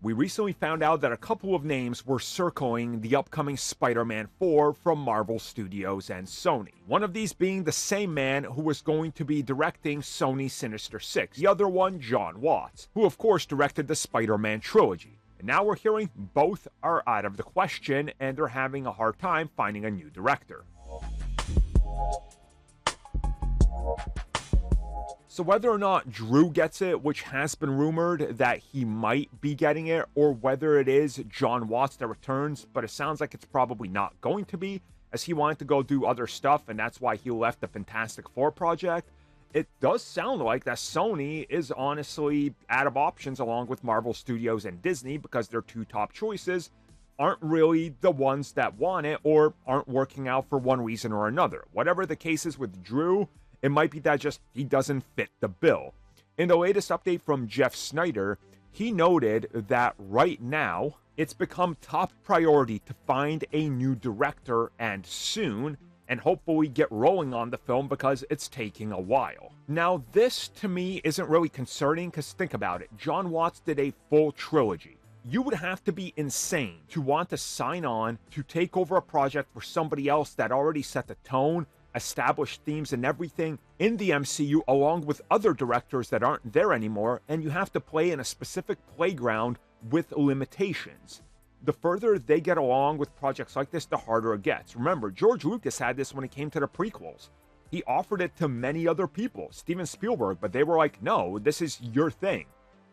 we recently found out that a couple of names were circling the upcoming Spider-Man 4 from Marvel Studios and Sony. One of these being the same man who was going to be directing Sony's Sinister Six. The other one, Jon Watts, who of course directed the Spider-Man trilogy. And now we're hearing both are out of the question and they're having a hard time finding a new director. So whether or not Drew gets it, which has been rumored that he might be getting it, or whether it is Jon Watts that returns, but it sounds like it's probably not going to be, as he wanted to go do other stuff, and that's why he left the Fantastic Four project. It does sound like that Sony is honestly out of options along with Marvel Studios and Disney, because their two top choices aren't really the ones that want it or aren't working out for one reason or another. Whatever the case is with Drew, it might be that just he doesn't fit the bill. In the latest update from Jeff Snyder, he noted that right now, it's become top priority to find a new director and soon, and hopefully get rolling on the film because it's taking a while. Now, this to me isn't really concerning because think about it. Jon Watts did a full trilogy. You would have to be insane to want to sign on to take over a project for somebody else that already set the tone, established themes and everything in the MCU along with other directors that aren't there anymore, and you have to play in a specific playground with limitations. The further they get along with projects like this, the harder it gets. Remember, George Lucas had this when it came to the prequels. He offered it to many other people, Steven Spielberg, but they were like, no, this is your thing.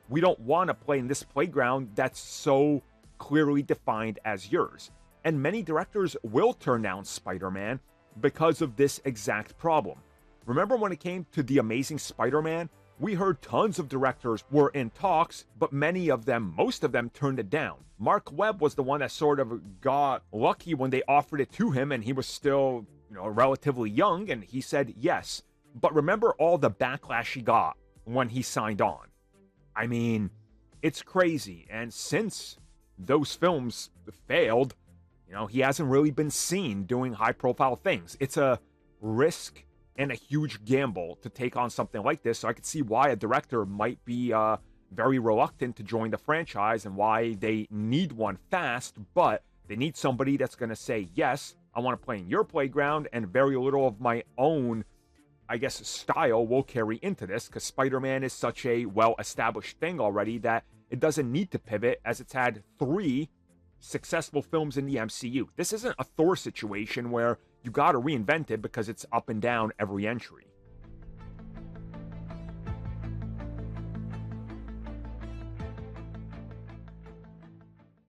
We don't want to play in this playground that's so clearly defined as yours. And many directors will turn down Spider-Man because of this exact problem. Remember when it came to The Amazing Spider-Man? We heard tons of directors were in talks, but many of them, most of them, turned it down. Mark Webb was the one that sort of got lucky when they offered it to him, and he was still, relatively young, and he said yes. But remember all the backlash he got when he signed on. I mean, it's crazy, and since those films failed, he hasn't really been seen doing high-profile things. It's a risk and a huge gamble to take on something like this, so I could see why a director might be very reluctant to join the franchise and why they need one fast, but they need somebody that's going to say, yes, I want to play in your playground, and very little of my own, style will carry into this, because Spider-Man is such a well-established thing already that it doesn't need to pivot, as it's had 3 successful films in the MCU. This isn't a Thor situation where you gotta reinvent it because it's up and down every entry.